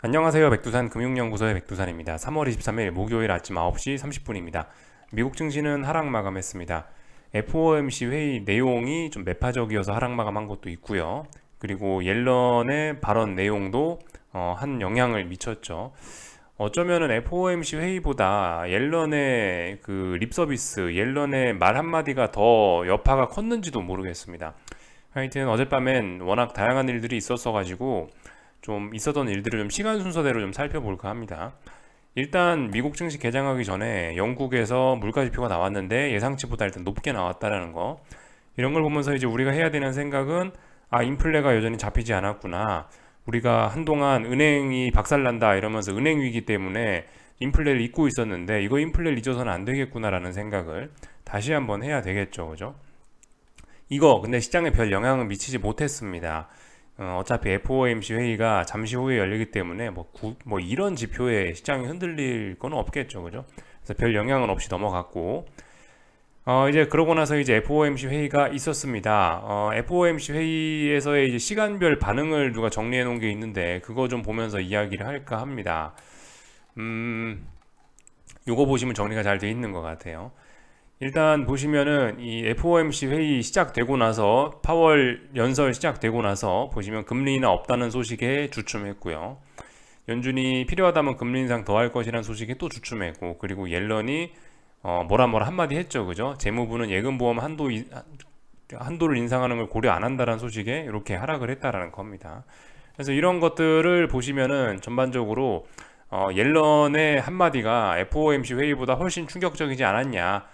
안녕하세요. 백두산 금융연구소의 백두산입니다. 3월 23일 목요일 아침 9시 30분입니다. 미국 증시는 하락 마감했습니다. FOMC 회의 내용이 좀 매파적이어서 하락 마감한 것도 있고요. 그리고 옐런의 발언 내용도 한 영향을 미쳤죠. 어쩌면은 FOMC 회의보다 옐런의 그 립서비스, 옐런의 말 한마디가 더 여파가 컸는지도 모르겠습니다. 하여튼 어젯밤엔 워낙 다양한 일들이 있었어가지고 좀 있었던 일들을 좀 시간 순서대로 좀 살펴볼까 합니다. 일단 미국 증시 개장하기 전에 영국에서 물가 지표가 나왔는데 예상치보다 일단 높게 나왔다라는 거. 이런 걸 보면서 이제 우리가 해야 되는 생각은 인플레가 여전히 잡히지 않았구나. 우리가 한동안 은행이 박살난다 이러면서 은행 위기 때문에 인플레를 잊고 있었는데 이거 인플레를 잊어서는 안 되겠구나라는 생각을 다시 한번 해야 되겠죠. 그죠? 이거 근데 시장에 별 영향을 미치지 못했습니다. 어차피 FOMC 회의가 잠시 후에 열리기 때문에 뭐 이런 지표에 시장이 흔들릴 건 없겠죠. 그죠? 그래서 별 영향은 없이 넘어갔고, 이제 그러고 나서 이제 FOMC 회의가 있었습니다. FOMC 회의에서의 이제 시간별 반응을 누가 정리해 놓은 게 있는데 그거 좀 보면서 이야기를 할까 합니다. 요거 보시면 정리가 잘 돼 있는 것 같아요. 일단 보시면은 이 FOMC 회의 시작되고 나서 파월 연설 시작되고 나서 보시면 금리 인하 없다는 소식에 주춤했고요. 연준이 필요하다면 금리 인상 더 할 것이라는 소식에 또 주춤했고, 그리고 옐런이 뭐라 한마디 했죠. 그죠? 재무부는 예금보험 한도를 인상하는 걸 고려 안 한다는 소식에 이렇게 하락을 했다라는 겁니다. 그래서 이런 것들을 보시면은 전반적으로 옐런의 한마디가 FOMC 회의보다 훨씬 충격적이지 않았냐.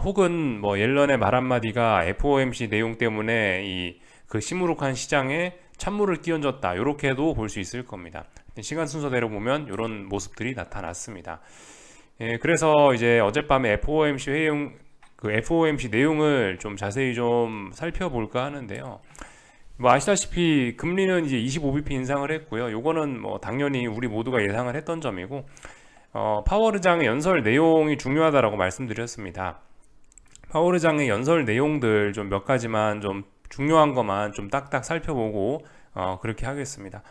혹은 뭐 옐런의 말 한마디가 FOMC 내용 때문에 이 그 시무룩한 시장에 찬물을 끼얹었다. 이렇게도 볼 수 있을 겁니다. 시간 순서대로 보면 이런 모습들이 나타났습니다. 예, 그래서 이제 어젯밤에 FOMC 내용을 좀 자세히 좀 살펴볼까 하는데요. 뭐 아시다시피 금리는 이제 25bp 인상을 했고요. 요거는 뭐 당연히 우리 모두가 예상을 했던 점이고, 파월 의장의 연설 내용이 중요하다라고 말씀드렸습니다. 파월 의장의 연설 내용들 좀 몇 가지만 좀 중요한 것만 좀 딱딱 살펴보고 그렇게 하겠습니다.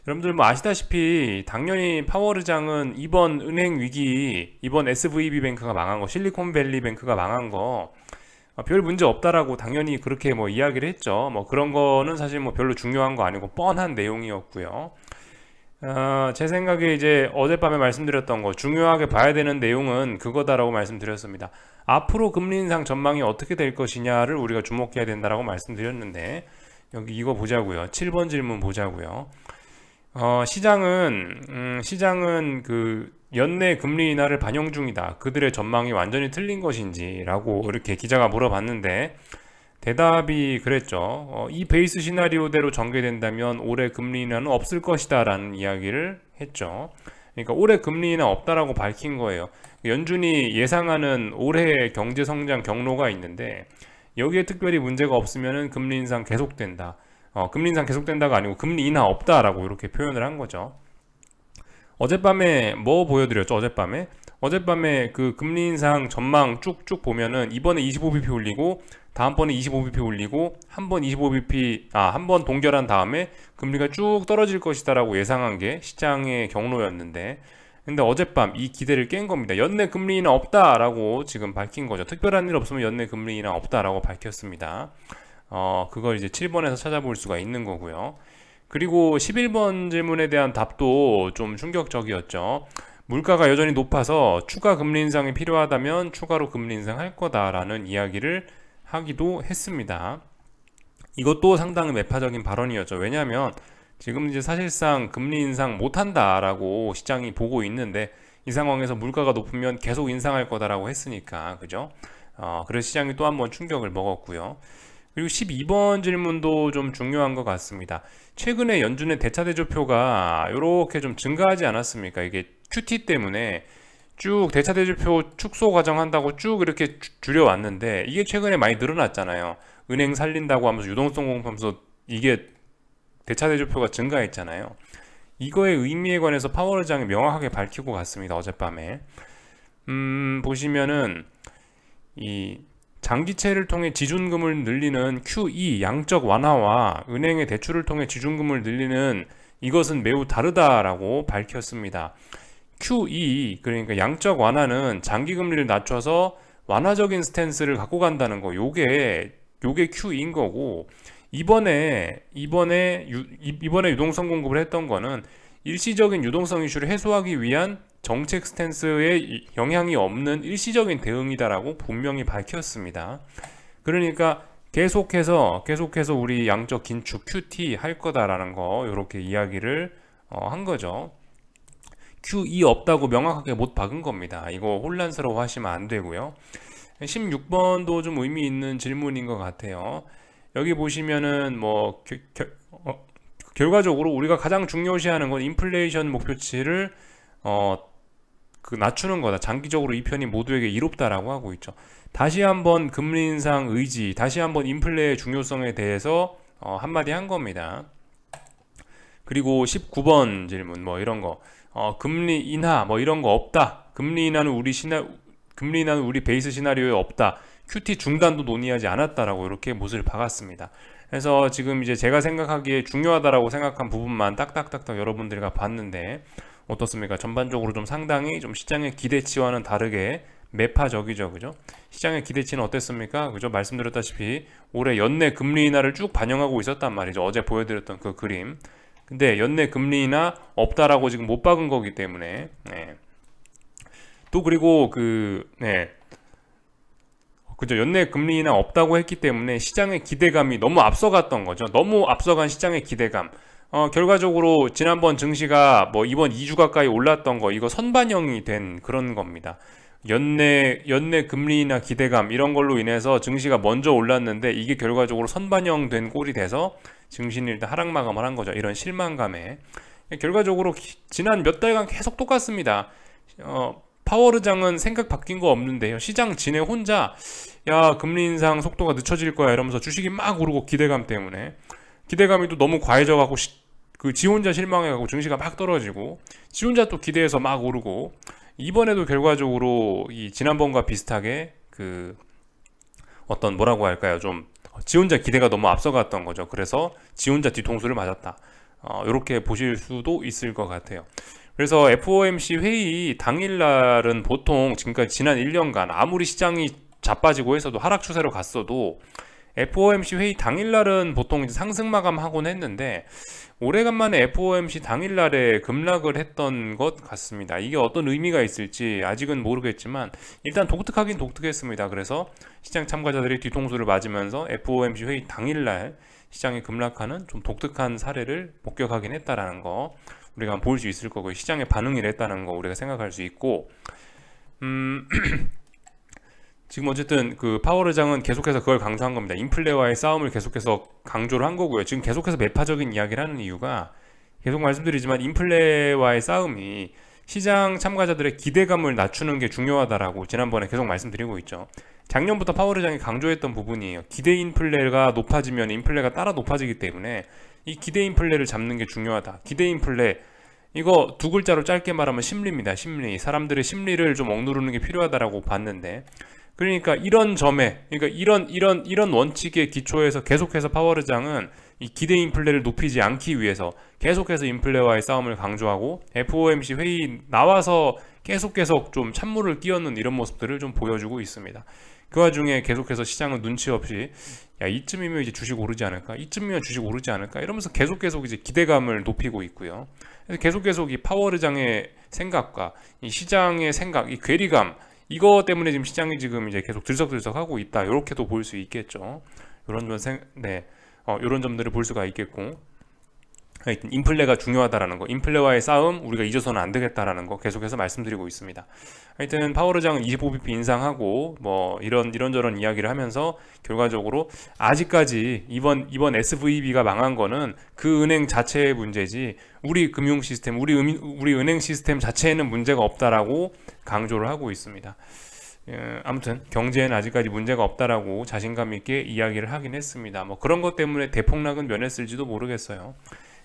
여러분들 뭐 아시다시피 당연히 파월 의장은 이번 은행 위기, 이번 SVB 뱅크가 망한 거, 실리콘밸리 뱅크가 망한 거 별 문제 없다라고 당연히 그렇게 뭐 이야기를 했죠. 뭐 그런 거는 사실 뭐 별로 중요한 거 아니고 뻔한 내용이었고요. 제 생각에 이제 어젯밤에 말씀드렸던 거 중요하게 봐야 되는 내용은 그거다라고 말씀드렸습니다. 앞으로 금리 인상 전망이 어떻게 될 것이냐를 우리가 주목해야 된다라고 말씀드렸는데 여기 이거 보자고요. 7번 질문 보자고요. 시장은 그 연내 금리 인하를 반영 중이다. 그들의 전망이 완전히 틀린 것인지라고 이렇게 기자가 물어봤는데 대답이 그랬죠. 이 베이스 시나리오대로 전개된다면 올해 금리 인하는 없을 것이다 라는 이야기를 했죠. 그러니까 올해 금리 인하 없다라고 밝힌 거예요. 연준이 예상하는 올해 경제 성장 경로가 있는데 여기에 특별히 문제가 없으면 금리 인상 계속된다. 금리 인상 계속된다가 아니고 금리 인하 없다라고 이렇게 표현을 한 거죠. 어젯밤에 뭐 보여드렸죠? 어젯밤에 그 금리 인상 전망 쭉쭉 보면은 이번에 25bp 올리고 다음번에 25bp 올리고 한 번 동결한 다음에 금리가 쭉 떨어질 것이다라고 예상한 게 시장의 경로였는데, 근데 어젯밤 이 기대를 깬 겁니다. 연내 금리 인하 없다라고 지금 밝힌 거죠. 특별한 일 없으면 연내 금리 인하 없다라고 밝혔습니다. 그걸 이제 7번에서 찾아볼 수가 있는 거고요. 그리고 11번 질문에 대한 답도 좀 충격적이었죠. 물가가 여전히 높아서 추가 금리 인상이 필요하다면 추가로 금리 인상할 거다라는 이야기를 하기도 했습니다. 이것도 상당히 매파적인 발언이었죠. 왜냐하면 지금 이제 사실상 금리 인상 못한다라고 시장이 보고 있는데 이 상황에서 물가가 높으면 계속 인상할 거다라고 했으니까, 그죠? 그래서 시장이 또 한 번 충격을 먹었고요. 그리고 12번 질문도 좀 중요한 것 같습니다. 최근에 연준의 대차대조표가 이렇게 좀 증가하지 않았습니까? 이게 QT 때문에 쭉 대차대조표 축소 과정한다고 쭉 이렇게 줄여왔는데 이게 최근에 많이 늘어났잖아요. 은행 살린다고 하면서 유동성 공급하면서 이게 대차대조표가 증가했잖아요. 이거의 의미에 관해서 파월 의장이 명확하게 밝히고 갔습니다. 어젯밤에. 보시면은 이 장기채를 통해 지준금을 늘리는 QE 양적 완화와 은행의 대출을 통해 지준금을 늘리는 이것은 매우 다르다라고 밝혔습니다. QE, 그러니까 양적 완화는 장기 금리를 낮춰서 완화적인 스탠스를 갖고 간다는 거, 요게 QE인 거고, 이번에 유동성 공급을 했던 거는 일시적인 유동성 이슈를 해소하기 위한 정책 스탠스에 영향이 없는 일시적인 대응이다라고 분명히 밝혔습니다. 그러니까 계속해서 우리 양적 긴축 QT 할 거다라는 거, 이렇게 이야기를 한 거죠. QE 없다고 명확하게 못 박은 겁니다. 이거 혼란스러워 하시면 안 되고요. 16번도 좀 의미 있는 질문인 것 같아요. 여기 보시면은 뭐 결과적으로 우리가 가장 중요시하는 건 인플레이션 목표치를 낮추는 거다. 장기적으로 이 편이 모두에게 이롭다라고 하고 있죠. 다시 한번 금리 인상 의지, 다시 한번 인플레의 중요성에 대해서 한마디 한 겁니다. 그리고 19번 질문 뭐 이런 거, 금리 인하 뭐 이런 거 없다. 금리 인하는 우리 베이스 시나리오에 없다. QT 중단도 논의하지 않았다라고 이렇게 못을 박았습니다. 그래서 지금 이제 제가 생각하기에 중요하다라고 생각한 부분만 딱딱딱딱 여러분들과 봤는데 어떻습니까? 전반적으로 좀 상당히 좀 시장의 기대치와는 다르게 매파적이죠, 그죠? 시장의 기대치는 어땠습니까? 그죠? 말씀드렸다시피 올해 연내 금리 인하를 쭉 반영하고 있었단 말이죠. 어제 보여드렸던 그 그림. 근데 연내 금리 인하 없다라고 지금 못 박은 거기 때문에, 네. 또 그리고 그죠? 연내 금리 인하 없다고 했기 때문에 시장의 기대감이 너무 앞서갔던 거죠. 너무 앞서간 시장의 기대감. 결과적으로 지난번 증시가 뭐 이번 2주 가까이 올랐던 거, 이거 선반영이 된 그런 겁니다. 연내 금리 인하 기대감 이런 걸로 인해서 증시가 먼저 올랐는데 이게 결과적으로 선반영된 꼴이 돼서 증시는 일단 하락 마감을 한 거죠. 이런 실망감에. 결과적으로 지난 몇 달간 계속 똑같습니다. 파월 의장은 생각 바뀐 거 없는데요. 시장 지네 혼자 야 금리 인상 속도가 늦춰질 거야 이러면서 주식이 막 오르고 기대감 때문에 기대감이 또 너무 과해져갖고 지 혼자 실망해갖고 증시가 막 떨어지고 지 혼자 또 기대해서 막 오르고 이번에도 결과적으로 이 지난번과 비슷하게 뭐라고 할까요? 좀 지 혼자 기대가 너무 앞서갔던 거죠. 그래서 지 혼자 뒤통수를 맞았다. 이렇게 보실 수도 있을 것 같아요. 그래서 FOMC 회의 당일날은 보통 지금까지 지난 1년간 아무리 시장이 자빠지고 해서도 하락 추세로 갔어도 FOMC 회의 당일날은 보통 이제 상승 마감하곤 했는데 오래간만에 FOMC 당일날에 급락을 했던 것 같습니다. 이게 어떤 의미가 있을지 아직은 모르겠지만 일단 독특하긴 독특했습니다. 그래서 시장 참가자들이 뒤통수를 맞으면서 FOMC 회의 당일날 시장이 급락하는 좀 독특한 사례를 목격하긴 했다라는 거 우리가 볼 수 있을 거고 시장의 반응이 됐다는 거 우리가 생각할 수 있고 지금 어쨌든 파월 의장은 계속해서 그걸 강조한 겁니다. 인플레와의 싸움을 계속해서 강조를 한 거고요. 지금 계속해서 매파적인 이야기를 하는 이유가 계속 말씀드리지만 인플레와의 싸움이 시장 참가자들의 기대감을 낮추는 게 중요하다라고 지난번에 계속 말씀드리고 있죠. 작년부터 파월 의장이 강조했던 부분이에요. 기대 인플레가 높아지면 인플레가 따라 높아지기 때문에 이 기대 인플레를 잡는 게 중요하다. 기대 인플레 이거 두 글자로 짧게 말하면 심리입니다. 심리. 사람들의 심리를 좀 억누르는 게 필요하다라고 봤는데 그러니까 이런 점에 이런 원칙의 기초에서 계속해서 파월 의장은 이 기대 인플레를 높이지 않기 위해서 계속해서 인플레와의 싸움을 강조하고 FOMC 회의 나와서 계속 좀 찬물을 끼얹는 이런 모습들을 좀 보여주고 있습니다. 그 와중에 계속해서 시장은 눈치 없이 야 이쯤이면 이제 주식 오르지 않을까? 이쯤이면 주식 오르지 않을까? 이러면서 계속 이제 기대감을 높이고 있고요. 그래서 계속 이 파월 의장의 생각과 이 시장의 생각, 이 괴리감 이거 때문에 지금 시장이 지금 이제 계속 들썩들썩하고 있다. 이렇게도 볼 수 있겠죠. 이런 점들을 볼 수가 있겠고, 하여튼 인플레가 중요하다라는 거, 인플레와의 싸움 우리가 잊어서는 안 되겠다라는 거 계속해서 말씀드리고 있습니다. 하여튼 파월 의장은 25bp 인상하고 뭐 이런저런 이야기를 하면서 결과적으로 아직까지 이번 SVB가 망한 거는 그 은행 자체의 문제지 우리 금융 시스템, 우리 은행 시스템 자체에는 문제가 없다라고 강조를 하고 있습니다. 아무튼 경제에는 아직까지 문제가 없다라고 자신감 있게 이야기를 하긴 했습니다. 뭐 그런 것 때문에 대폭락은 면했을지도 모르겠어요.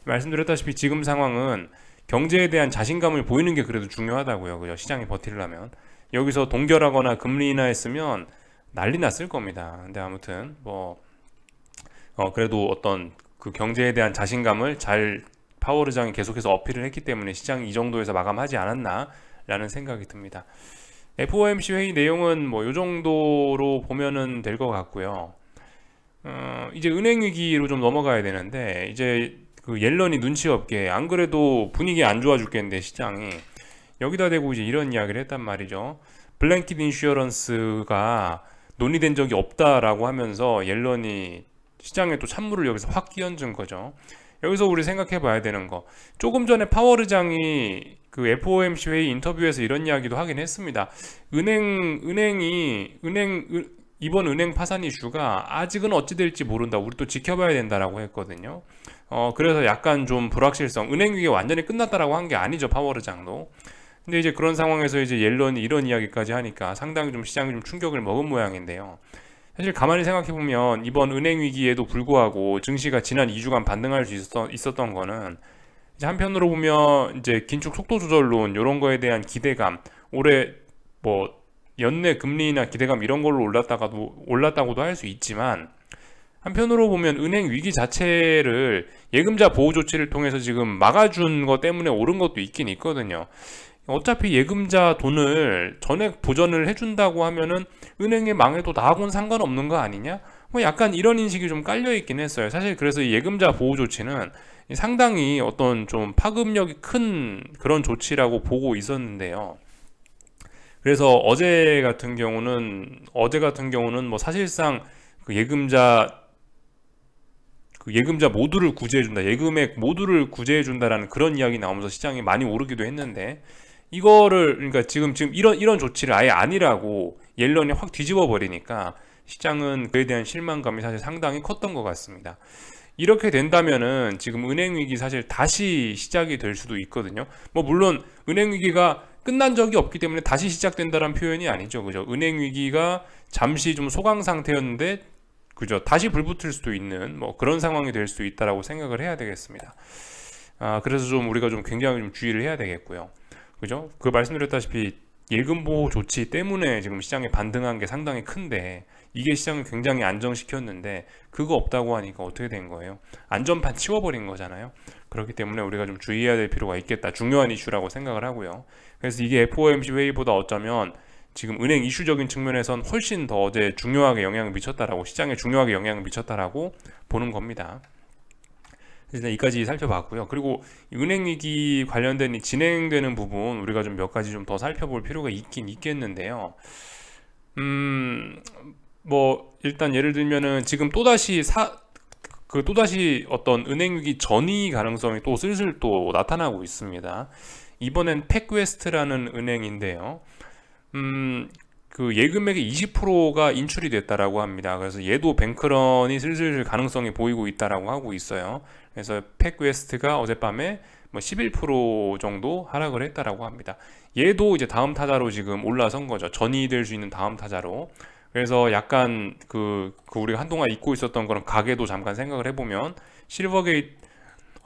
말씀드렸다시피 지금 상황은 경제에 대한 자신감을 보이는 게 그래도 중요하다고요. 그죠? 시장이 버티려면 여기서 동결하거나 금리 인하했으면 난리 났을 겁니다. 근데 아무튼 그래도 어떤 그 경제에 대한 자신감을 잘 파월 의장이 계속해서 어필을 했기 때문에 시장이 이 정도에서 마감하지 않았나 라는 생각이 듭니다. FOMC 회의 내용은 뭐 요 정도로 보면은 될 것 같고요. 이제 은행 위기로 좀 넘어가야 되는데, 이제 그 옐런이 눈치 없게, 안 그래도 분위기 안 좋아 죽겠는데 시장이 여기다 대고 이제 이런 이야기를 했단 말이죠. 블랭킷 인슈어런스가 논의된 적이 없다라고 하면서 옐런이 시장에 또 찬물을 여기서 확 끼얹은 거죠. 여기서 우리 생각해 봐야 되는 거, 조금 전에 파월 의장이 그 FOMC 회의 인터뷰에서 이런 이야기도 하긴 했습니다. 이번 은행 파산 이슈가 아직은 어찌 될지 모른다, 우리 또 지켜봐야 된다라고 했거든요. 그래서 약간 좀 불확실성, 은행 위기가 완전히 끝났다라고 한 게 아니죠, 파월 의장도. 근데 이제 그런 상황에서 이제 옐런이 이런 이야기까지 하니까 상당히 좀 시장이 좀 충격을 먹은 모양인데요. 사실 가만히 생각해보면 이번 은행 위기에도 불구하고 증시가 지난 2주간 반등할 수 있었던 거는, 이제 한편으로 보면 이제 긴축 속도 조절론 이런 거에 대한 기대감, 올해 뭐 연내 금리나 기대감 이런 걸로 올랐다고도 할 수 있지만, 한편으로 보면 은행 위기 자체를 예금자 보호 조치를 통해서 지금 막아준 것 때문에 오른 것도 있긴 있거든요. 어차피 예금자 돈을 전액 보전을 해준다고 하면은 은행이 망해도 나하고는 상관없는 거 아니냐? 뭐 약간 이런 인식이 좀 깔려 있긴 했어요. 사실 그래서 이 예금자 보호 조치는 상당히 어떤 좀 파급력이 큰 그런 조치라고 보고 있었는데요. 그래서 어제 같은 경우는 뭐 사실상 그 예금자 모두를 구제해준다, 예금액 모두를 구제해준다라는 그런 이야기 나오면서 시장이 많이 오르기도 했는데, 이거를 그러니까 지금 이런 조치를 아예 아니라고 옐런이 확 뒤집어 버리니까 시장은 그에 대한 실망감이 사실 상당히 컸던 것 같습니다. 이렇게 된다면은 지금 은행 위기 사실 다시 시작이 될 수도 있거든요. 뭐 물론 은행 위기가 끝난 적이 없기 때문에 다시 시작된다는 표현이 아니죠, 그죠? 은행 위기가 잠시 좀 소강 상태였는데, 그죠? 다시 불붙을 수도 있는 뭐 그런 상황이 될 수 있다라고 생각을 해야 되겠습니다. 그래서 좀 우리가 좀 굉장히 좀 주의를 해야 되겠고요. 그죠? 그 말씀드렸다시피 예금 보호 조치 때문에 지금 시장에 반등한 게 상당히 큰데, 이게 시장을 굉장히 안정시켰는데 그거 없다고 하니까 어떻게 된 거예요? 안전판 치워버린 거잖아요. 그렇기 때문에 우리가 좀 주의해야 될 필요가 있겠다, 중요한 이슈라고 생각을 하고요. 그래서 이게 FOMC 회의보다 어쩌면 지금 은행 이슈적인 측면에선 훨씬 더 어제 중요하게 영향을 미쳤다라고, 시장에 중요하게 영향을 미쳤다라고 보는 겁니다. 일단 이까지 살펴봤고요. 그리고 은행 위기 관련된 진행되는 부분 우리가 좀 몇 가지 좀 더 살펴볼 필요가 있긴 있겠는데요. 뭐 일단 예를 들면은 지금 또다시 어떤 은행 위기 전이 가능성이 또 슬슬 또 나타나고 있습니다. 이번엔 팩웨스트라는 은행인데요. 그 예금액의 20%가 인출이 됐다라고 합니다. 그래서 얘도 뱅크런이 슬슬 가능성이 보이고 있다라고 하고 있어요. 그래서 팩웨스트가 어젯밤에 뭐 11% 정도 하락을 했다라고 합니다. 얘도 이제 다음 타자로 지금 올라선 거죠. 전이 될 수 있는 다음 타자로. 그래서 약간 그 우리가 한동안 잊고 있었던 그런 가계도 잠깐 생각을 해보면,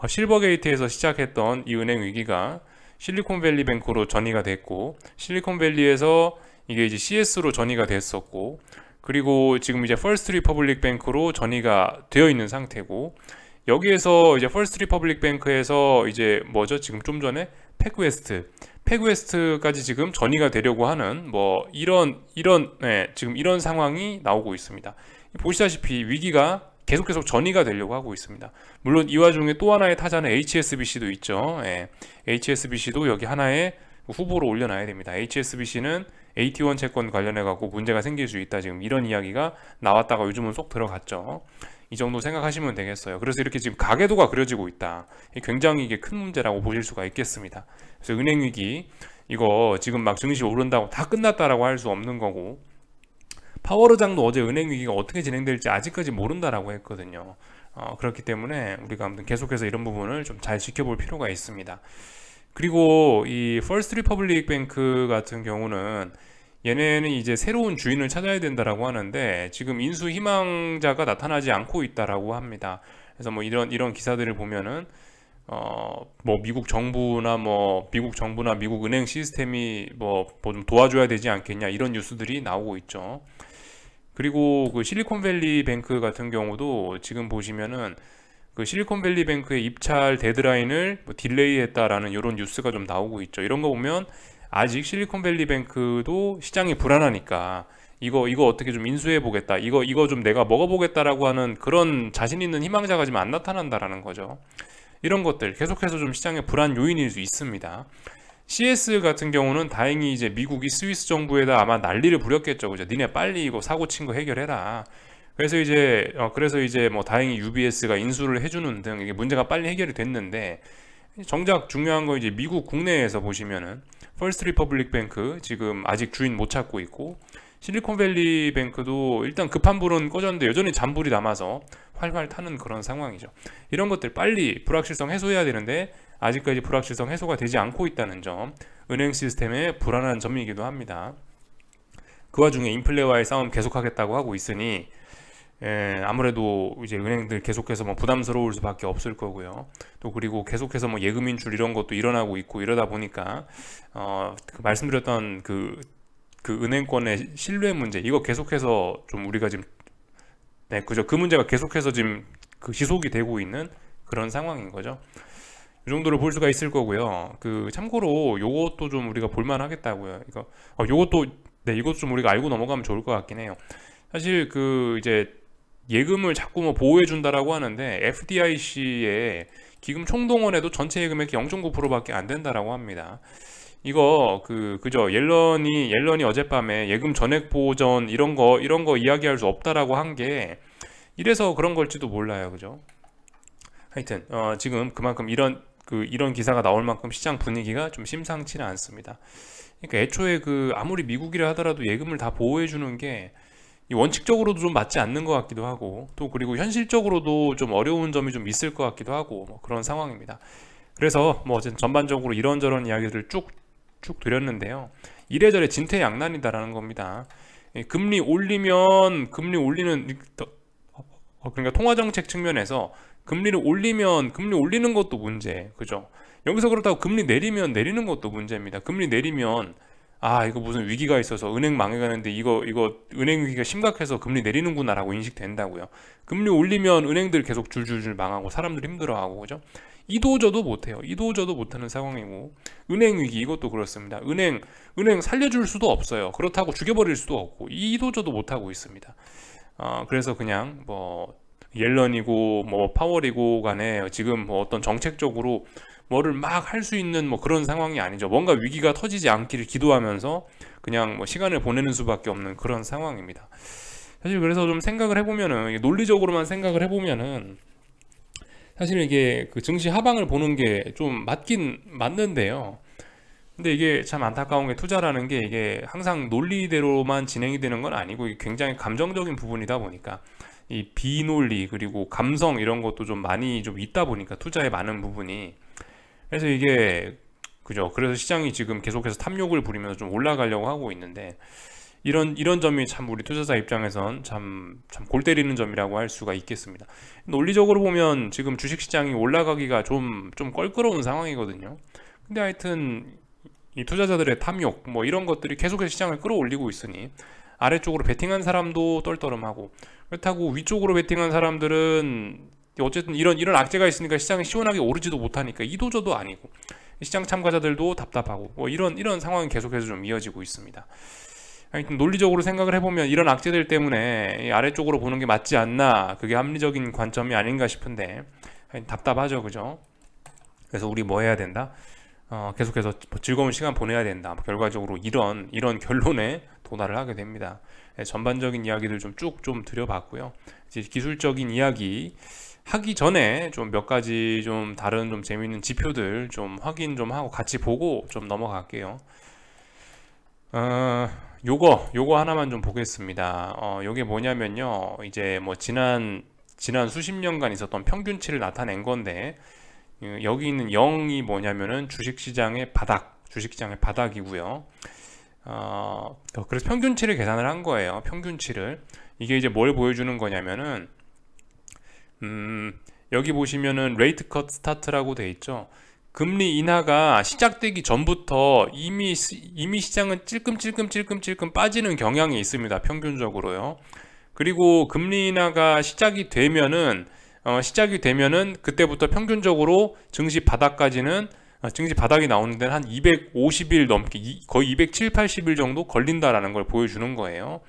실버게이트에서 시작했던 이 은행 위기가 실리콘밸리 뱅크로 전이가 됐고, 실리콘밸리에서 이게 이제 CS로 전이가 됐었고, 그리고 지금 이제 퍼스트 리퍼블릭 뱅크로 전이가 되어 있는 상태고, 여기에서 이제 퍼스트 리퍼블릭 뱅크에서 이제 뭐죠? 지금 좀 전에 팩웨스트까지 지금 전이가 되려고 하는 뭐 지금 이런 상황이 나오고 있습니다. 보시다시피 위기가 계속 전이가 되려고 하고 있습니다. 물론 이 와중에 또 하나의 타자는 HSBC도 있죠. HSBC도 여기 하나의 후보로 올려놔야 됩니다. HSBC는 AT1 채권 관련해 갖고 문제가 생길 수 있다, 지금 이런 이야기가 나왔다가 요즘은 쏙 들어갔죠. 이 정도 생각하시면 되겠어요. 그래서 이렇게 지금 가계도가 그려지고 있다. 굉장히 이게 큰 문제라고 보실 수가 있겠습니다. 그래서 은행 위기 이거 지금 막 증시 오른다고 다 끝났다라고 할 수 없는 거고, 파월 의장도 어제 은행 위기가 어떻게 진행될지 아직까지 모른다라고 했거든요. 그렇기 때문에 우리가 아무튼 계속해서 이런 부분을 좀 잘 지켜볼 필요가 있습니다. 그리고 이 퍼스트 리퍼블릭 뱅크 같은 경우는 얘네는 이제 새로운 주인을 찾아야 된다라고 하는데, 지금 인수 희망자가 나타나지 않고 있다라고 합니다. 그래서 뭐 이런 기사들을 보면은 뭐 미국 정부나 미국 은행 시스템이 뭐 좀 도와줘야 되지 않겠냐, 이런 뉴스들이 나오고 있죠. 그리고 그 실리콘밸리 뱅크 같은 경우도 지금 보시면은 그 실리콘밸리뱅크의 입찰 데드라인을 뭐 딜레이했다라는 이런 뉴스가 좀 나오고 있죠. 이런 거 보면 아직 실리콘밸리뱅크도 시장이 불안하니까 이거 어떻게 좀 인수해 보겠다, 이거 좀 내가 먹어보겠다라고 하는 그런 자신 있는 희망자가 지금 안 나타난다라는 거죠. 이런 것들 계속해서 좀 시장의 불안 요인일 수 있습니다. CS 같은 경우는 다행히 이제 미국이 스위스 정부에다 아마 난리를 부렸겠죠. 그죠? 니네 빨리 이거 사고 친 거 해결해라. 그래서 이제 뭐 다행히 UBS가 인수를 해주는 등 이게 문제가 빨리 해결이 됐는데, 정작 중요한 거 이제 미국 국내에서 보시면은 퍼스트 리퍼블릭 뱅크 지금 아직 주인 못 찾고 있고, 실리콘밸리 뱅크도 일단 급한 불은 꺼졌는데 여전히 잔불이 남아서 활활 타는 그런 상황이죠. 이런 것들 빨리 불확실성 해소해야 되는데 아직까지 불확실성 해소가 되지 않고 있다는 점, 은행 시스템의 불안한 점이기도 합니다. 그 와중에 인플레와의 싸움 계속하겠다고 하고 있으니 아무래도 이제 은행들 계속해서 뭐 부담스러울 수밖에 없을 거고요. 또 그리고 계속해서 뭐 예금 인출 이런 것도 일어나고 있고 이러다 보니까 그 말씀드렸던 그 은행권의 신뢰 문제, 이거 계속해서 좀 우리가 지금 그죠, 그 문제가 계속해서 지금 그 지속이 되고 있는 그런 상황인 거죠. 이 정도로 볼 수가 있을 거고요. 그 참고로 요것도 좀 우리가 볼만 하겠다고요. 이것도 좀 우리가 알고 넘어가면 좋을 것 같긴 해요. 사실 그 이제 예금을 자꾸 뭐 보호해 준다라고 하는데 FDIC의 기금 총동원에도 전체 예금액 0.9%밖에 안 된다라고 합니다. 이거 그죠, 옐런이 어젯밤에 예금 전액 보전 이런 거 이야기할 수 없다라고 한 게 이래서 그런 걸지도 몰라요. 그죠? 하여튼 지금 그만큼 이런 기사가 나올 만큼 시장 분위기가 좀 심상치는 않습니다. 그러니까 애초에 아무리 미국이라 하더라도 예금을 다 보호해 주는 게 원칙적으로도 좀 맞지 않는 것 같기도 하고, 또 그리고 현실적으로도 좀 어려운 점이 좀 있을 것 같기도 하고, 뭐 그런 상황입니다. 그래서 뭐 어쨌든 전반적으로 이런저런 이야기들을 쭉 드렸는데요. 이래저래 진퇴양난이다라는 겁니다. 금리 올리는 그러니까 통화정책 측면에서 금리를 올리면 금리 올리는 것도 문제, 그죠? 여기서 그렇다고 금리 내리면 내리는 것도 문제입니다. 금리 내리면 이거 무슨 위기가 있어서 은행 망해가는데 이거 은행 위기가 심각해서 금리 내리는구나라고 인식된다고요. 금리 올리면 은행들 계속 줄줄줄 망하고 사람들 힘들어하고, 그죠? 이도저도 못해요. 이도저도 못하는 상황이고, 은행 위기 이것도 그렇습니다. 은행 살려줄 수도 없어요. 그렇다고 죽여버릴 수도 없고, 이도저도 못하고 있습니다. 그래서 그냥 뭐 옐런이고 뭐 파월이고 간에 지금 뭐 어떤 정책적으로 뭐를 막 할 수 있는 뭐 그런 상황이 아니죠. 뭔가 위기가 터지지 않기를 기도하면서 그냥 뭐 시간을 보내는 수밖에 없는 그런 상황입니다. 사실 그래서 좀 생각을 해보면은, 논리적으로만 생각을 해보면은 사실 이게 그 증시 하방을 보는 게 좀 맞긴 맞는데요. 근데 이게 참 안타까운 게, 투자라는 게 이게 항상 논리대로만 진행이 되는 건 아니고 이게 굉장히 감정적인 부분이다 보니까 이 비논리 그리고 감성 이런 것도 좀 많이 좀 있다 보니까, 투자의 많은 부분이, 그래서 이게 그죠, 그래서 시장이 지금 계속해서 탐욕을 부리면서 좀 올라가려고 하고 있는데, 이런 점이 참 우리 투자자 입장에선 참 골 때리는 점이라고 할 수가 있겠습니다. 논리적으로 보면 지금 주식시장이 올라가기가 좀 껄끄러운 상황이거든요. 근데 하여튼 이 투자자들의 탐욕 뭐 이런 것들이 계속해서 시장을 끌어올리고 있으니 아래쪽으로 베팅한 사람도 떨떠름하고, 그렇다고 위쪽으로 베팅한 사람들은 어쨌든 이런 악재가 있으니까 시장이 시원하게 오르지도 못하니까 이도저도 아니고, 시장 참가자들도 답답하고, 뭐 이런 상황이 계속해서 좀 이어지고 있습니다. 하여튼 논리적으로 생각을 해보면 이런 악재들 때문에 아래쪽으로 보는 게 맞지 않나, 그게 합리적인 관점이 아닌가 싶은데 답답하죠. 그죠? 그래서 우리 뭐 해야 된다? 계속해서 즐거운 시간 보내야 된다. 결과적으로 이런 결론에 도달을 하게 됩니다. 전반적인 이야기들 쭉 드려봤고요. 이제 기술적인 이야기 하기 전에 좀 몇 가지 좀 다른 좀 재미있는 지표들 좀 확인 좀 하고 같이 보고 좀 넘어갈게요. 요거 하나만 좀 보겠습니다. 요게 뭐냐면요, 이제 뭐 지난 수십 년간 있었던 평균치를 나타낸 건데, 여기 있는 0이 뭐냐면은 주식시장의 바닥이고요. 그래서 평균치를 계산을 한 거예요. 평균치를. 이게 이제 뭘 보여주는 거냐면은, 여기 보시면은 레이트 컷 스타트라고 돼 있죠. 금리 인하가 시작되기 전부터 이미 시장은 찔끔찔끔 빠지는 경향이 있습니다. 평균적으로요. 그리고 금리 인하가 시작이 되면은 시작이 되면은 그때부터 평균적으로 증시 바닥까지는 증시 바닥이 나오는 데는 한 250일 넘게 거의 270, 80일 정도 걸린다라는 걸 보여주는 거예요.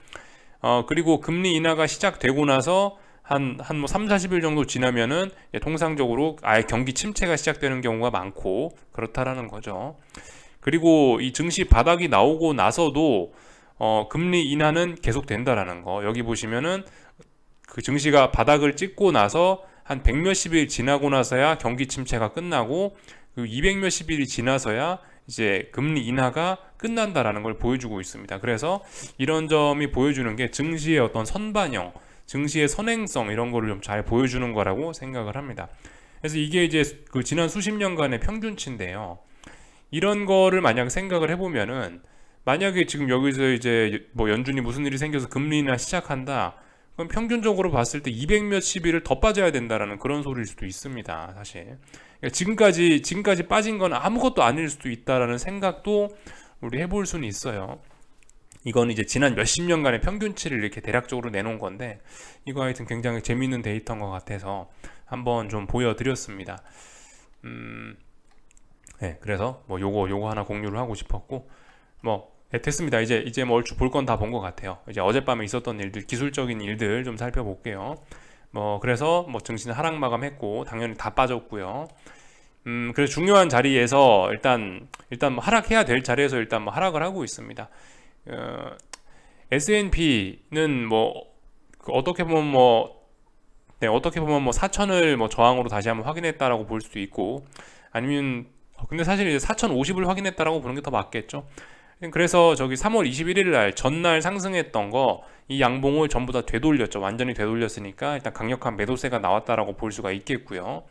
그리고 금리 인하가 시작되고 나서 한 뭐 3, 40일 정도 지나면은 통상적으로 아예 경기 침체가 시작되는 경우가 많고 그렇다라는 거죠. 그리고 이 증시 바닥이 나오고 나서도 금리 인하는 계속 된다라는 거. 여기 보시면은 그 증시가 바닥을 찍고 나서 한 100 몇십 일 지나고 나서야 경기 침체가 끝나고, 그 200 몇십 일이 지나서야 이제 금리 인하가 끝난다라는 걸 보여주고 있습니다. 그래서 이런 점이 보여주는 게 증시의 어떤 선반영, 증시의 선행성, 이런 거를 좀 잘 보여주는 거라고 생각을 합니다. 그래서 이게 이제 그 지난 수십 년간의 평균치인데요. 이런 거를 만약 생각을 해보면은, 만약에 지금 여기서 이제 뭐 연준이 무슨 일이 생겨서 금리 인하 시작한다, 그럼 평균적으로 봤을 때 200 몇십 일을 더 빠져야 된다라는 그런 소리일 수도 있습니다, 사실. 그러니까 지금까지 빠진 건 아무것도 아닐 수도 있다라는 생각도 우리 해볼 수는 있어요. 이건 이제 지난 몇십 년간의 평균치를 이렇게 대략적으로 내놓은 건데, 이거 하여튼 굉장히 재미있는 데이터인 것 같아서 한번 좀 보여드렸습니다. 네, 그래서 뭐 요거 하나 공유를 하고 싶었고, 뭐 네, 됐습니다. 이제 뭐 얼추 볼 건 다 본 것 같아요. 이제 어젯밤에 있었던 일들, 기술적인 일들 좀 살펴볼게요. 뭐 그래서 뭐 증시는 하락 마감했고 당연히 다 빠졌고요. 그래서 중요한 자리에서 일단 뭐 하락해야 될 자리에서 일단 뭐 하락을 하고 있습니다. S&P는 뭐 어떻게 보면 뭐 4천을 뭐 저항으로 다시 한번 확인했다라고 볼 수도 있고, 아니면 근데 사실 이제 4,050을 확인했다라고 보는 게 더 맞겠죠. 그래서 저기 3월 21일 날 전날 상승했던 거, 이 양봉을 전부 다 되돌렸죠. 완전히 되돌렸으니까 일단 강력한 매도세가 나왔다라고 볼 수가 있겠고요.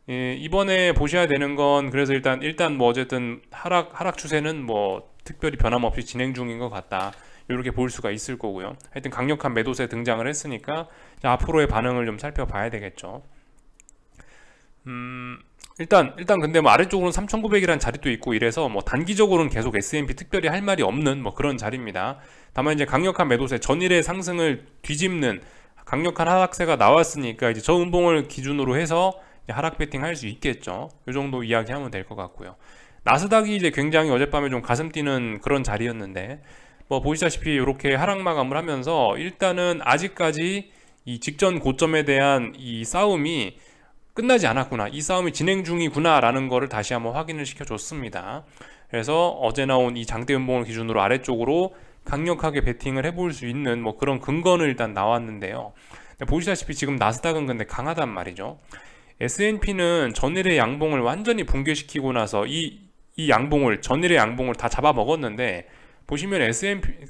이번에 보셔야 되는 건, 그래서 일단 뭐 어쨌든 하락 추세는 뭐 특별히 변함없이 진행 중인 것 같다, 이렇게 볼 수가 있을 거고요. 하여튼 강력한 매도세 등장을 했으니까 앞으로의 반응을 좀 살펴봐야 되겠죠. 일단 근데 뭐 아래쪽으로는 3,900이라는 자리도 있고 이래서 뭐 단기적으로는 계속 S&P 특별히 할 말이 없는 뭐 그런 자리입니다. 다만 이제 강력한 매도세, 전일의 상승을 뒤집는 강력한 하락세가 나왔으니까 이제 저 음봉을 기준으로 해서 하락 배팅 할 수 있겠죠. 이 정도 이야기하면 될 것 같고요. 나스닥이 이제 굉장히 어젯밤에 좀 가슴 뛰는 그런 자리였는데, 뭐 보시다시피 이렇게 하락 마감을 하면서 일단은 아직까지 이 직전 고점에 대한 이 싸움이 끝나지 않았구나, 이 싸움이 진행 중이구나 라는 거를 다시 한번 확인을 시켜줬습니다. 그래서 어제 나온 이 장대 음봉을 기준으로 아래쪽으로 강력하게 베팅을 해볼 수 있는 뭐 그런 근거는 일단 나왔는데요. 보시다시피 지금 나스닥은 근데 강하단 말이죠. S&P는 전일의 양봉을 완전히 붕괴시키고 나서 이 양봉을, 전일의 양봉을 다 잡아먹었는데, 보시면 S&P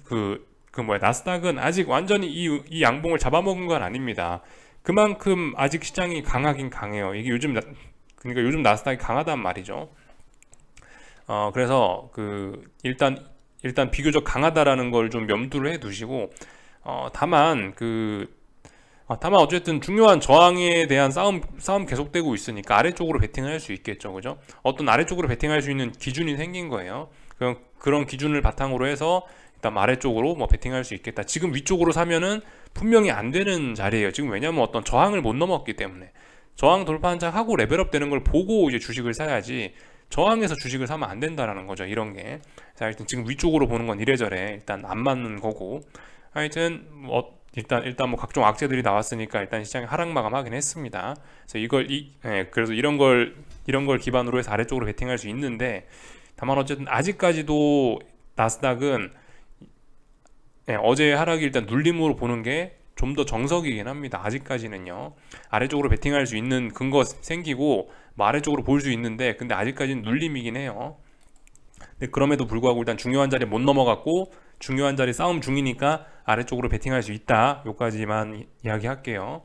나스닥은 아직 완전히 이 양봉을 잡아먹은 건 아닙니다. 그만큼 아직 시장이 강하긴 강해요. 이게 그러니까 요즘 나스닥이 강하단 말이죠. 그래서 일단 비교적 강하다라는 걸 좀 염두를 해 두시고, 다만 어쨌든 중요한 저항에 대한 싸움 계속되고 있으니까 아래쪽으로 베팅을 할 수 있겠죠, 그죠? 어떤 아래쪽으로 베팅할 수 있는 기준이 생긴 거예요. 그런 기준을 바탕으로 해서 일단 아래쪽으로 뭐 베팅할 수 있겠다. 지금 위쪽으로 사면은 분명히 안 되는 자리예요. 지금 왜냐면 어떤 저항을 못 넘었기 때문에. 저항 돌파 한 장 하고 레벨업 되는 걸 보고 이제 주식을 사야지, 저항에서 주식을 사면 안 된다라는 거죠, 이런 게. 자, 일단 지금 위쪽으로 보는 건 이래저래 일단 안 맞는 거고, 하여튼 일단 뭐 각종 악재들이 나왔으니까 일단 시장이 하락 마감하긴 했습니다. 그래서 그래서 이런 걸 기반으로 해서 아래쪽으로 베팅할 수 있는데, 다만 어쨌든 아직까지도 나스닥은 어제 하락이 일단 눌림으로 보는 게 좀 더 정석이긴 합니다. 아직까지는요. 아래쪽으로 베팅할 수 있는 근거 생기고 뭐 아래쪽으로 볼 수 있는데, 근데 아직까지는 눌림이긴 해요. 근데 그럼에도 불구하고 일단 중요한 자리 못 넘어갔고 중요한 자리 싸움 중이니까 아래쪽으로 베팅할 수 있다, 요까지만 이야기할게요.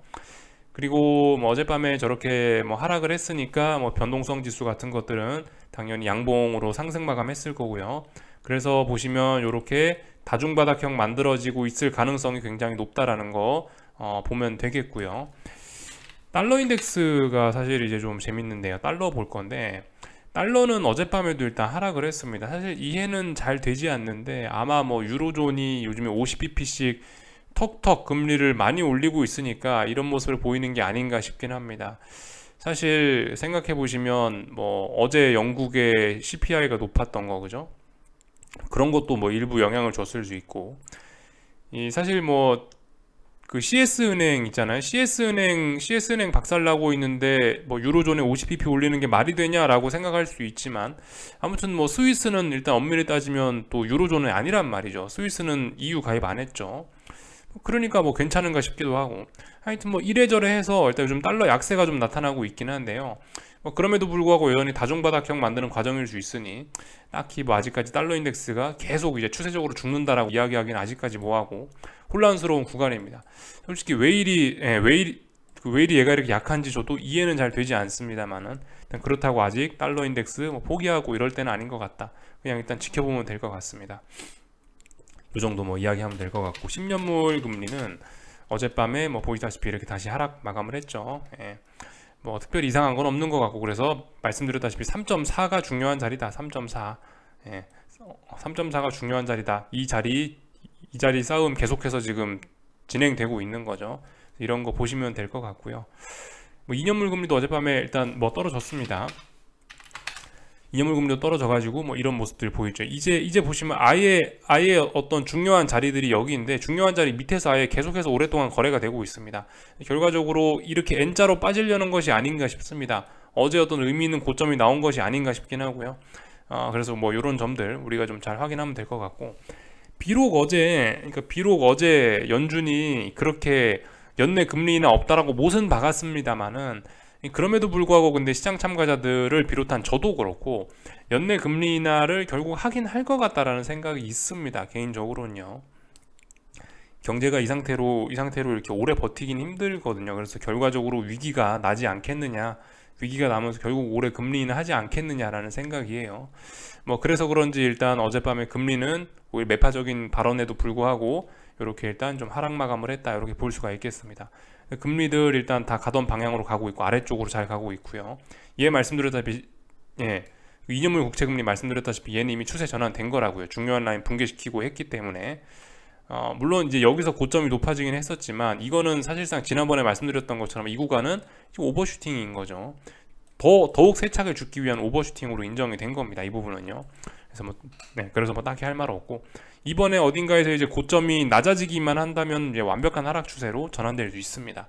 그리고 뭐 어젯밤에 저렇게 뭐 하락을 했으니까 뭐 변동성 지수 같은 것들은 당연히 양봉으로 상승 마감했을 거고요. 그래서 보시면 이렇게 다중바닥형 만들어지고 있을 가능성이 굉장히 높다라는 거 보면 되겠고요. 달러 인덱스가 사실 이제 좀 재밌는데요. 달러 볼 건데, 달러는 어젯밤에도 일단 하락을 했습니다. 사실 이해는 잘 되지 않는데, 아마 뭐 유로존이 요즘에 50bp씩 턱턱 금리를 많이 올리고 있으니까 이런 모습을 보이는 게 아닌가 싶긴 합니다. 사실 생각해 보시면 뭐 어제 영국의 CPI가 높았던 거 그죠? 그런 것도 뭐 일부 영향을 줬을 수 있고, 이 사실 뭐 그 CS은행 있잖아요. CS은행 박살나고 있는데 뭐 유로존에 50bp 올리는 게 말이 되냐라고 생각할 수 있지만, 아무튼 뭐 스위스는 일단 엄밀히 따지면 또 유로존은 아니란 말이죠. 스위스는 EU 가입 안 했죠. 그러니까 뭐 괜찮은가 싶기도 하고, 하여튼 뭐 이래저래 해서 일단 요즘 달러 약세가 좀 나타나고 있긴 한데요. 뭐 그럼에도 불구하고 여전히 다중바닥형 만드는 과정일 수 있으니 딱히 뭐 아직까지 달러 인덱스가 계속 이제 추세적으로 죽는다라고 이야기하기는 아직까지 뭐하고 혼란스러운 구간입니다. 솔직히 왜 이리 얘가 이렇게 약한지 저도 이해는 잘 되지 않습니다만은, 일단 그렇다고 아직 달러 인덱스 뭐 포기하고 이럴 때는 아닌 것 같다. 그냥 일단 지켜보면 될 것 같습니다. 이 정도 뭐 이야기하면 될 것 같고, 10년물 금리는 어젯밤에 뭐 보시다시피 이렇게 다시 하락 마감을 했죠. 예. 뭐 특별히 이상한 건 없는 것 같고, 그래서 말씀드렸다시피 3.4가 중요한 자리다. 3.4. 예. 3.4가 중요한 자리다. 이 자리 싸움 계속해서 지금 진행되고 있는 거죠. 이런 거 보시면 될 것 같고요. 뭐 2년물 금리도 어젯밤에 일단 뭐 떨어졌습니다. 2년물 금리도 떨어져가지고 뭐 이런 모습들 보이죠. 이제 보시면 아예 어떤 중요한 자리들이 여기인데, 중요한 자리 밑에서 아예 계속해서 오랫동안 거래가 되고 있습니다. 결과적으로 이렇게 N자로 빠지려는 것이 아닌가 싶습니다. 어제 어떤 의미 있는 고점이 나온 것이 아닌가 싶긴 하고요. 그래서 뭐 이런 점들 우리가 좀 잘 확인하면 될 것 같고, 비록 어제 연준이 그렇게 연내 금리 인하 없다라고 못은 박았습니다만은, 그럼에도 불구하고 근데 시장 참가자들을 비롯한 저도 그렇고 연내 금리 인하를 결국 하긴 할 것 같다라는 생각이 있습니다. 개인적으로는요. 경제가 이 상태로 이렇게 오래 버티긴 힘들거든요. 그래서 결과적으로 위기가 나지 않겠느냐, 위기가 나면서 결국 올해 금리 인하 하지 않겠느냐라는 생각이에요. 뭐 그래서 그런지 일단 어젯밤에 금리는 오히려 매파적인 발언에도 불구하고 이렇게 일단 좀 하락 마감을 했다, 이렇게 볼 수가 있겠습니다. 금리들 일단 다 가던 방향으로 가고 있고 아래쪽으로 잘 가고 있고요. 말씀드렸다시피 2년물 국채금리 말씀드렸다시피 얘는 이미 추세 전환된 거라고요. 중요한 라인 붕괴시키고 했기 때문에, 물론 이제 여기서 고점이 높아지긴 했었지만, 이거는 사실상 지난번에 말씀드렸던 것처럼 이 구간은 오버슈팅인 거죠. 더욱 세차게 죽기 위한 오버슈팅으로 인정이 된 겁니다. 이 부분은요. 그래서 뭐 딱히 할 말 없고, 이번에 어딘가에서 이제 고점이 낮아지기만 한다면 이제 완벽한 하락 추세로 전환될 수 있습니다.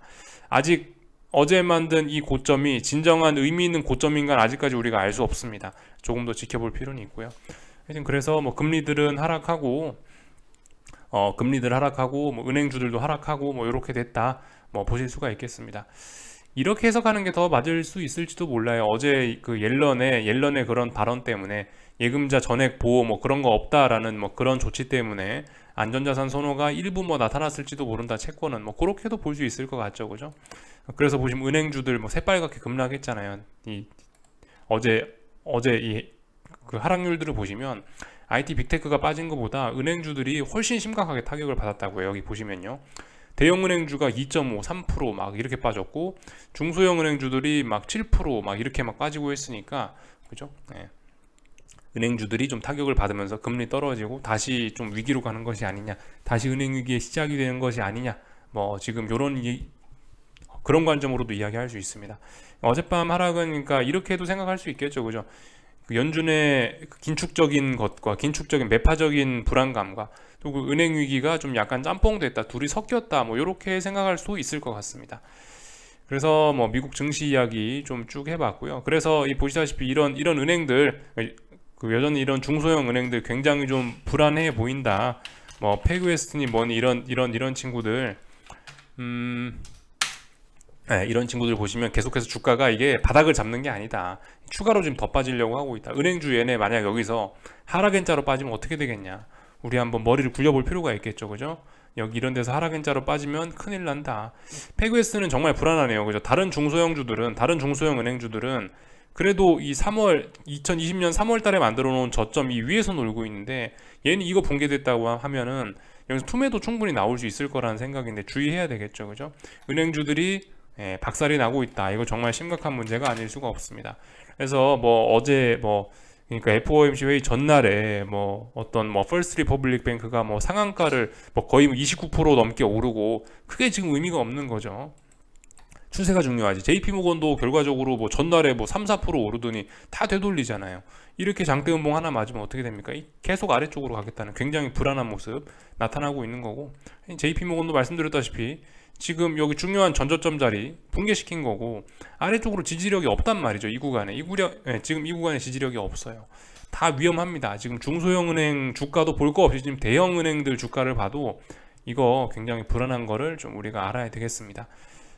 아직 어제 만든 이 고점이 진정한 의미 있는 고점인가는 아직까지 우리가 알 수 없습니다. 조금 더 지켜볼 필요는 있고요. 하여튼 그래서 뭐 금리들 하락하고 뭐 은행주들도 하락하고 뭐 이렇게 됐다, 뭐 보실 수가 있겠습니다. 이렇게 해석하는 게 더 맞을 수 있을지도 몰라요. 어제 그 옐런의 그런 발언 때문에 예금자 전액 보호 뭐 그런 거 없다라는 뭐 그런 조치 때문에 안전자산 선호가 일부 뭐 나타났을지도 모른다. 채권은 뭐 그렇게도 볼 수 있을 것 같죠, 그죠? 그래서 보시면 은행주들 뭐 새빨갛게 급락했잖아요. 어제 이 그 하락률들을 보시면 IT 빅테크가 빠진 것보다 은행주들이 훨씬 심각하게 타격을 받았다고요. 여기 보시면요. 대형 은행주가 2.5, 3% 막 이렇게 빠졌고, 중소형 은행주들이 막 7% 막 이렇게 막 빠지고 했으니까, 그죠? 네. 은행주들이 좀 타격을 받으면서 금리 떨어지고 다시 좀 위기로 가는 것이 아니냐, 다시 은행 위기의 시작이 되는 것이 아니냐, 뭐 지금 그런 관점으로도 이야기할 수 있습니다. 어젯밤 하락은 그러니까 이렇게도 생각할 수 있겠죠, 그죠? 그 연준의 긴축적인 것과 긴축적인 매파적인 불안감과 또 그 은행 위기가 좀 약간 짬뽕됐다, 둘이 섞였다, 뭐 이렇게 생각할 수 있을 것 같습니다. 그래서 뭐 미국 증시 이야기 좀 쭉 해봤고요. 그래서 보시다시피 이런 은행들, 그 여전히 이런 중소형 은행들 굉장히 좀 불안해 보인다. 뭐 페그웨스트니 뭐니 이런 친구들, 이런 친구들 보시면 계속해서 주가가 이게 바닥을 잡는 게 아니다. 추가로 지금 더 빠지려고 하고 있다. 은행주 얘네 만약 여기서 하락엔자로 빠지면 어떻게 되겠냐. 우리 한번 머리를 굴려볼 필요가 있겠죠, 그죠? 여기 이런 데서 하락엔자로 빠지면 큰일 난다. 페그웨스트는 정말 불안하네요, 그죠? 다른 중소형 은행주들은 그래도 이 2020년 3월 달에 만들어 놓은 저점 이 위에서 놀고 있는데, 얘는 이거 붕괴됐다고 하면은 여기서 투매도 충분히 나올 수 있을 거라는 생각인데 주의해야 되겠죠, 그죠? 은행주들이 박살이 나고 있다. 이거 정말 심각한 문제가 아닐 수가 없습니다. 그래서 뭐 어제 뭐 그러니까 FOMC 회의 전날에 뭐 어떤 뭐 퍼스트 리퍼블릭 뱅크가 뭐 상한가를 뭐 거의 29% 넘게 오르고 크게 지금 의미가 없는 거죠. 추세가 중요하지. JP 모건도 결과적으로 뭐 전날에 뭐 3, 4% 오르더니 다 되돌리잖아요. 이렇게 장대 음봉 하나 맞으면 어떻게 됩니까? 계속 아래쪽으로 가겠다는 굉장히 불안한 모습 나타나고 있는 거고, JP 모건도 말씀드렸다시피 지금 여기 중요한 전저점 자리 붕괴시킨 거고, 아래쪽으로 지지력이 없단 말이죠. 이 구간에 지금 이 구간에 지지력이 없어요. 다 위험합니다. 지금 중소형 은행 주가도 볼 거 없이 지금 대형 은행들 주가를 봐도 이거 굉장히 불안한 거를 좀 우리가 알아야 되겠습니다.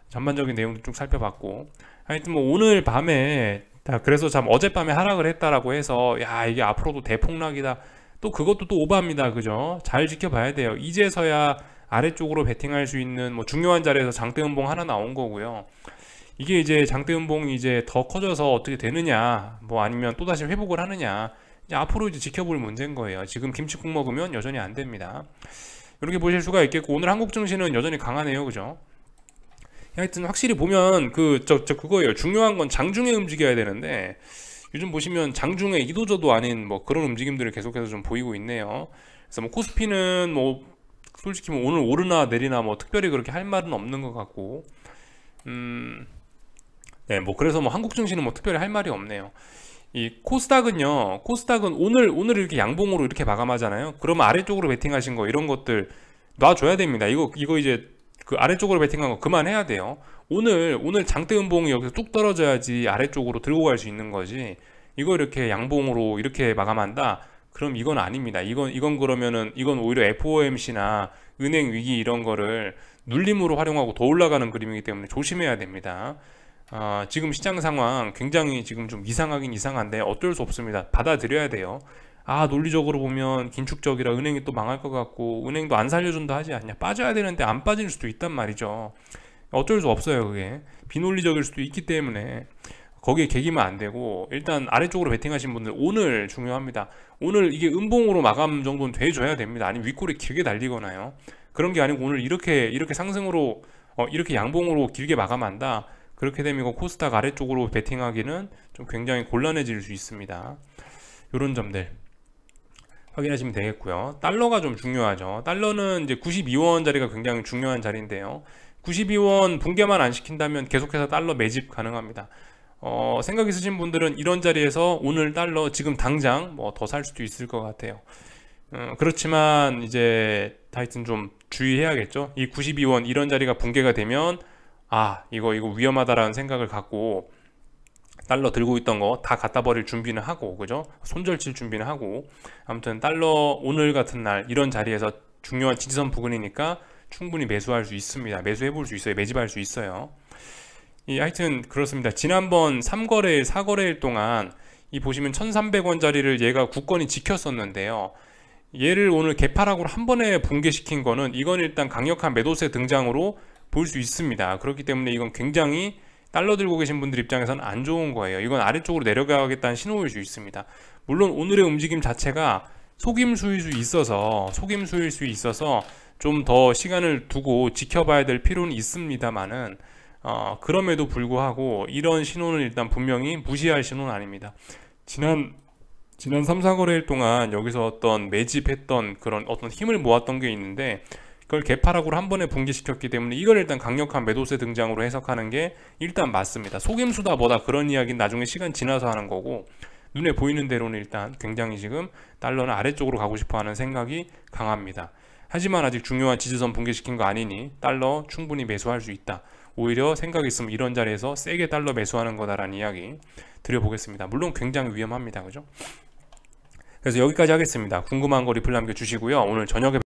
전반적인 내용도 쭉 살펴봤고, 하여튼 뭐 오늘 밤에 그래서 참 어젯밤에 하락을 했다라고 해서 야 이게 앞으로도 대폭락이다, 또 그것도 또 오바입니다. 그죠? 잘 지켜봐야 돼요. 이제서야 아래쪽으로 베팅할 수 있는 뭐 중요한 자리에서 장대 음봉 하나 나온 거고요. 이게 이제 장대 음봉이 이제 더 커져서 어떻게 되느냐, 뭐 아니면 또다시 회복을 하느냐, 이제 앞으로 이제 지켜볼 문제인 거예요. 지금 김치국 먹으면 여전히 안 됩니다. 이렇게 보실 수가 있겠고, 오늘 한국 증시는 여전히 강하네요. 그죠? 하여튼 확실히 보면 그거예요. 중요한 건 장중에 움직여야 되는데 요즘 보시면 장중에 이도저도 아닌 뭐 그런 움직임들을 계속해서 좀 보이고 있네요. 그래서 뭐 코스피는 뭐 솔직히 뭐 오늘 오르나 내리나 뭐 특별히 그렇게 할 말은 없는 것 같고, 네, 뭐 그래서 뭐 한국 증시는 뭐 특별히 할 말이 없네요. 이 코스닥은 오늘 이렇게 양봉으로 이렇게 마감하잖아요. 그러면 아래쪽으로 베팅하신 거 이런 것들 놔줘야 됩니다. 이거 이제 그 아래쪽으로 베팅한 거 그만해야 돼요. 오늘 장대 음봉이 여기서 뚝 떨어져야지 아래쪽으로 들고 갈 수 있는 거지. 이거 이렇게 양봉으로 이렇게 마감한다? 그럼 이건 아닙니다. 이건 그러면은 이건 오히려 FOMC나 은행 위기 이런 거를 눌림으로 활용하고 더 올라가는 그림이기 때문에 조심해야 됩니다. 지금 시장 상황 굉장히 지금 좀 이상하긴 이상한데 어쩔 수 없습니다. 받아들여야 돼요. 논리적으로 보면 긴축적이라 은행이 또 망할 것 같고 은행도 안 살려준다 하지 않냐, 빠져야 되는데 안 빠질 수도 있단 말이죠. 어쩔 수 없어요. 그게 비논리적일 수도 있기 때문에 거기에 개기면 안 되고, 일단 아래쪽으로 베팅하신 분들 오늘 중요합니다. 오늘 이게 음봉으로 마감 정도는 돼줘야 됩니다. 아니면 윗골이 길게 날리거나요. 그런 게 아니고 오늘 이렇게 상승으로 이렇게 양봉으로 길게 마감한다, 그렇게 되면 이거 코스닥 아래쪽으로 베팅하기는 좀 굉장히 곤란해질 수 있습니다. 이런 점들 확인하시면 되겠고요. 달러가 좀 중요하죠. 달러는 이제 92원 자리가 굉장히 중요한 자리인데요. 92원 붕괴만 안 시킨다면 계속해서 달러 매집 가능합니다. 생각 있으신 분들은 이런 자리에서 오늘 달러 지금 당장 뭐 더 살 수도 있을 것 같아요. 그렇지만 이제 하여튼 좀 주의해야겠죠. 이 92원 이런 자리가 붕괴가 되면 이거 위험하다라는 생각을 갖고 달러 들고 있던 거 다 갖다 버릴 준비는 하고, 그죠? 손절칠 준비는 하고, 아무튼 달러 오늘 같은 날 이런 자리에서 중요한 지지선 부근이니까 충분히 매수할 수 있습니다. 매수해 볼 수 있어요. 매집할 수 있어요. 하여튼 그렇습니다. 지난번 3거래일 4거래일 동안 이 보시면 1300원 자리를 얘가 굳건히 지켰었는데요. 얘를 오늘 개파락으로 한 번에 붕괴시킨 거는 이건 일단 강력한 매도세 등장으로 볼 수 있습니다. 그렇기 때문에 이건 굉장히 달러 들고 계신 분들 입장에서는 안 좋은 거예요. 이건 아래쪽으로 내려가겠다는 신호일 수 있습니다. 물론 오늘의 움직임 자체가 속임수일 수 있어서 좀 더 시간을 두고 지켜봐야 될 필요는 있습니다만은 그럼에도 불구하고 이런 신호는 일단 분명히 무시할 신호는 아닙니다. 지난 3, 4거래일 동안 여기서 어떤 매집했던 그런 어떤 힘을 모았던 게 있는데 그걸 개파락으로 한 번에 붕괴시켰기 때문에 이걸 일단 강력한 매도세 등장으로 해석하는 게 일단 맞습니다. 속임수다 뭐다 그런 이야기는 나중에 시간 지나서 하는 거고, 눈에 보이는 대로는 일단 굉장히 지금 달러는 아래쪽으로 가고 싶어 하는 생각이 강합니다. 하지만 아직 중요한 지지선 붕괴시킨 거 아니니 달러 충분히 매수할 수 있다. 오히려 생각 있으면 이런 자리에서 세게 달러 매수하는 거다라는 이야기 드려보겠습니다. 물론 굉장히 위험합니다. 그죠? 그래서 여기까지 하겠습니다. 궁금한 거 리플 남겨주시고요. 오늘 저녁에